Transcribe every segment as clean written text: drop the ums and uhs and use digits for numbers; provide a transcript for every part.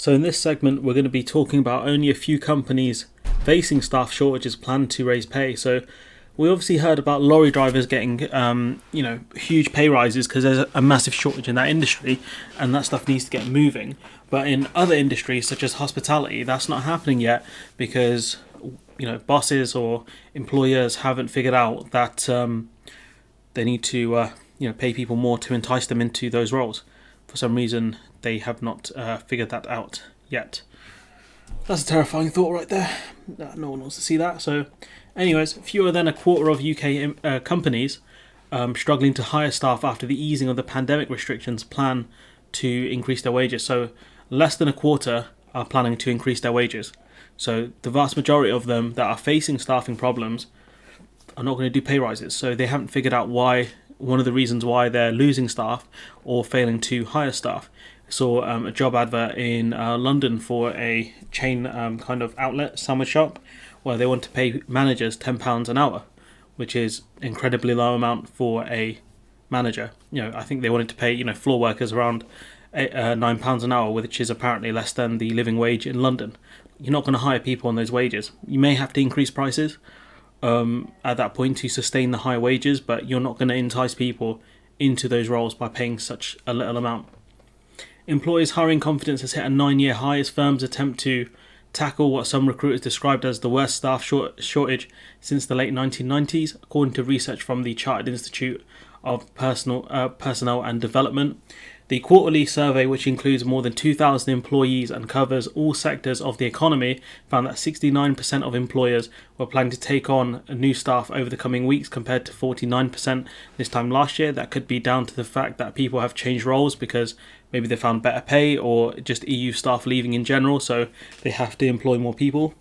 So in this segment, we're going to be talking about only a few companies facing staff shortages plan to raise pay. So we obviously heard about lorry drivers getting, huge pay rises because there's a massive shortage in that industry, and that stuff needs to get moving. But in other industries such as hospitality, that's not happening yet because bosses or employers haven't figured out that they need to pay people more to entice them into those roles. For some reason, they have not figured that out yet. That's a terrifying thought right there. No one wants to see that. So, anyways, fewer than a quarter of UK companies struggling to hire staff after the easing of the pandemic restrictions plan to increase their wages. So, less than a quarter are planning to increase their wages. So, the vast majority of them that are facing staffing problems are not going to do pay rises. So, they haven't figured out one of the reasons why they're losing staff or failing to hire staff. I saw a job advert in London for a chain kind of outlet sandwich shop where they want to pay managers £10 an hour, which is incredibly low amount for a manager. I think they wanted to pay floor workers around £9 an hour, which is apparently less than the living wage in London. You're not going to hire people on those wages. You may have to increase prices at that point to sustain the high wages, but you're not going to entice people into those roles by paying such a little amount. Employers' hiring confidence has hit a 9-year high as firms attempt to tackle what some recruiters described as the worst staff shortage since the late 1990s, according to research from the Chartered Institute of Personnel and Development. The quarterly survey, which includes more than 2,000 employees and covers all sectors of the economy, found that 69% of employers were planning to take on new staff over the coming weeks compared to 49% this time last year. That could be down to the fact that people have changed roles because maybe they found better pay or just EU staff leaving in general, so they have to employ more people.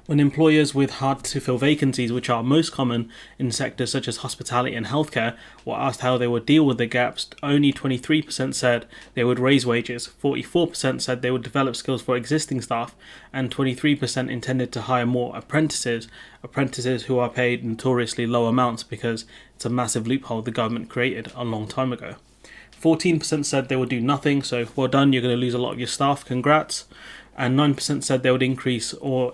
When employers with hard-to-fill vacancies, which are most common in sectors such as hospitality and healthcare, were asked how they would deal with the gaps, only 23% said they would raise wages, 44% said they would develop skills for existing staff, and 23% intended to hire more apprentices who are paid notoriously low amounts because it's a massive loophole the government created a long time ago. 14% said they would do nothing, so well done, you're going to lose a lot of your staff, congrats. And 9% said they would increase or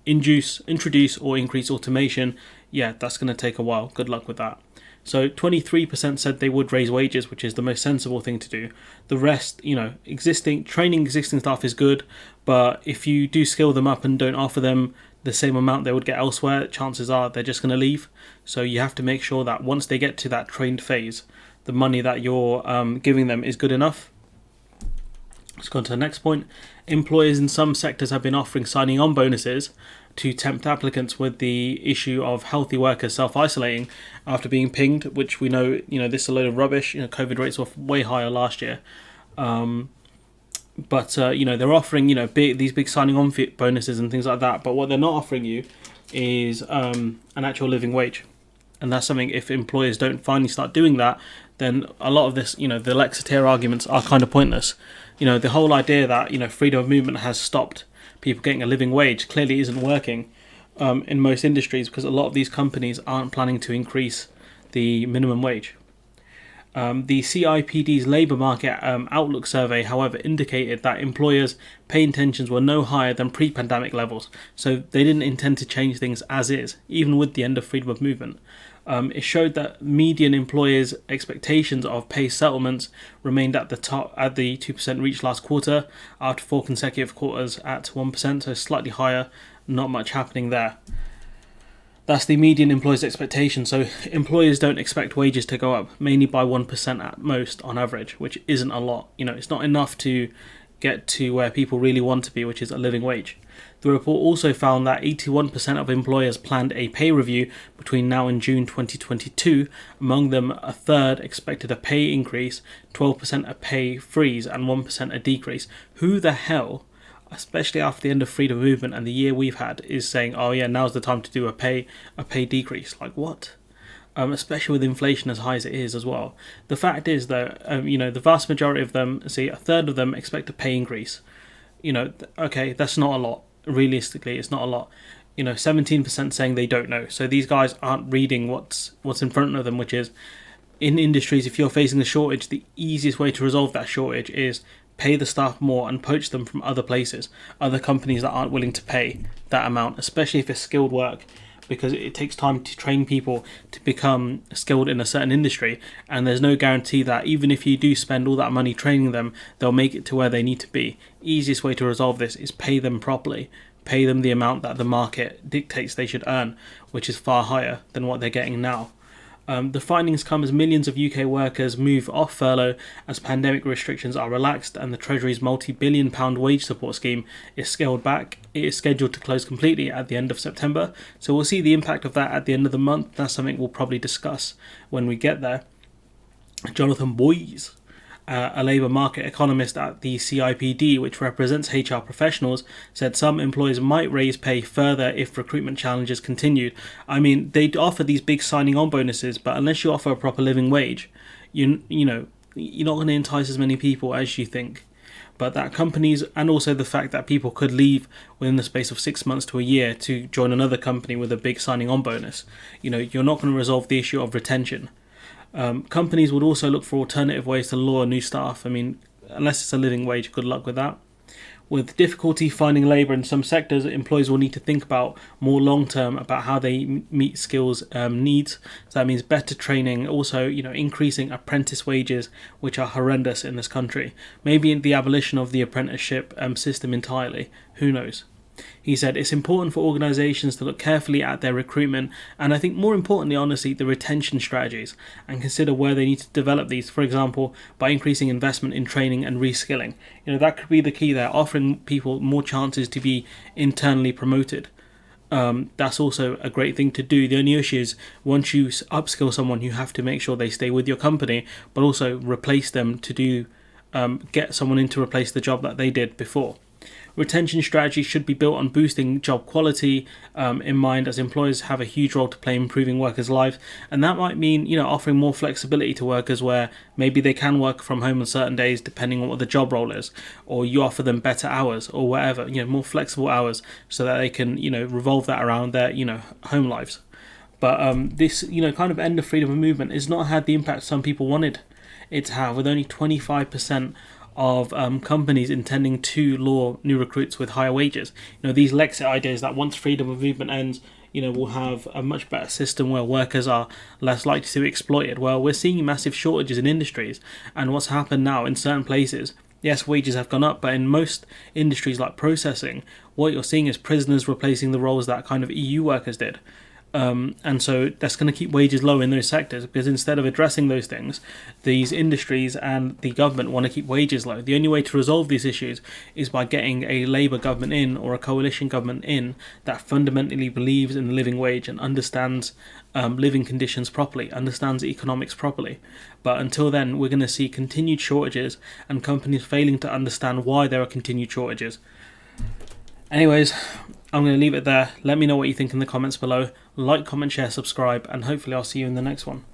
introduce or increase automation. Yeah, that's going to take a while. Good luck with that. So 23% said they would raise wages, which is the most sensible thing to do. The rest, training existing staff is good, but if you do skill them up and don't offer them the same amount they would get elsewhere, chances are they're just going to leave. So you have to make sure that once they get to that trained phase, the money that you're giving them is good enough. Let's go on to the next point. Employers in some sectors have been offering signing on bonuses to tempt applicants with the issue of healthy workers self-isolating after being pinged, which we know, this is a load of rubbish. COVID rates were way higher last year. But they're offering, these big signing on bonuses and things like that. But what they're not offering you is an actual living wage. And that's something, if employers don't finally start doing that, then a lot of this, the Lexit arguments are kind of pointless. The whole idea that, freedom of movement has stopped people getting a living wage clearly isn't working in most industries because a lot of these companies aren't planning to increase the minimum wage. The CIPD's labour market outlook survey, however, indicated that employers' pay intentions were no higher than pre-pandemic levels, so they didn't intend to change things as is, even with the end of freedom of movement. It showed that median employers' expectations of pay settlements remained at the top at the 2% reached last quarter, after 4 consecutive quarters at 1%, so slightly higher, not much happening there. That's the median employer's expectation, so employers don't expect wages to go up, mainly by 1% at most on average, which isn't a lot. It's not enough to get to where people really want to be, which is a living wage. The report also found that 81% of employers planned a pay review between now and June 2022. Among them, a third expected a pay increase, 12% a pay freeze, and 1% a decrease. Who the hell, especially after the end of freedom of movement and the year we've had, is saying, oh yeah, now's the time to do a pay decrease? Like what? Especially with inflation as high as it is as well. The fact is that, the vast majority of them, a third of them expect a pay increase. Okay, that's not a lot. Realistically, it's not a lot. 17% saying they don't know. So these guys aren't reading what's in front of them, which is, in industries, if you're facing a shortage, the easiest way to resolve that shortage is pay the staff more and poach them from other places, other companies that aren't willing to pay that amount, especially if it's skilled work, because it takes time to train people to become skilled in a certain industry, and there's no guarantee that even if you do spend all that money training them, they'll make it to where they need to be. Easiest way to resolve this is pay them properly. Pay them the amount that the market dictates they should earn, which is far higher than what they're getting now. The findings come as millions of UK workers move off furlough as pandemic restrictions are relaxed and the Treasury's multi-billion pound wage support scheme is scaled back. It is scheduled to close completely at the end of September, so we'll see the impact of that at the end of the month. That's something we'll probably discuss when we get there. Jonathan Boyes, a labour market economist at the CIPD, which represents HR professionals, said some employers might raise pay further if recruitment challenges continued. I mean, they'd offer these big signing on bonuses, but unless you offer a proper living wage, you're not going to entice as many people as you think. But that companies, and also the fact that people could leave within the space of 6 months to a year to join another company with a big signing on bonus, you're not going to resolve the issue of retention. Companies would also look for alternative ways to lure new staff. I mean, unless it's a living wage, good luck with that. With difficulty finding labour in some sectors, employers will need to think about more long term about how they meet skills needs. So that means better training, also increasing apprentice wages, which are horrendous in this country. Maybe the abolition of the apprenticeship system entirely. Who knows? He said it's important for organisations to look carefully at their recruitment and I think more importantly, honestly, the retention strategies and consider where they need to develop these, for example, by increasing investment in training and reskilling. That could be the key there, offering people more chances to be internally promoted. That's also a great thing to do. The only issue is once you upskill someone, you have to make sure they stay with your company, but also replace them to get someone in to replace the job that they did before. Retention strategies should be built on boosting job quality in mind, as employers have a huge role to play in improving workers' lives, and that might mean offering more flexibility to workers where maybe they can work from home on certain days depending on what the job role is, or you offer them better hours or whatever, more flexible hours so that they can revolve that around their home lives. But this kind of end of freedom of movement has not had the impact some people wanted it to have, with only 25% of companies intending to lure new recruits with higher wages. These Lexit ideas that once freedom of movement ends, we'll have a much better system where workers are less likely to be exploited. Well, we're seeing massive shortages in industries, and what's happened now in certain places, yes, wages have gone up, but in most industries like processing, what you're seeing is prisoners replacing the roles that kind of EU workers did. And so that's going to keep wages low in those sectors, because instead of addressing those things, these industries and the government want to keep wages low. The only way to resolve these issues is by getting a Labour government in, or a coalition government in, that fundamentally believes in the living wage and understands living conditions properly, understands economics properly. But until then, we're going to see continued shortages and companies failing to understand why there are continued shortages. Anyways, I'm going to leave it there. Let me know what you think in the comments below. Like, comment, share, subscribe, and hopefully I'll see you in the next one.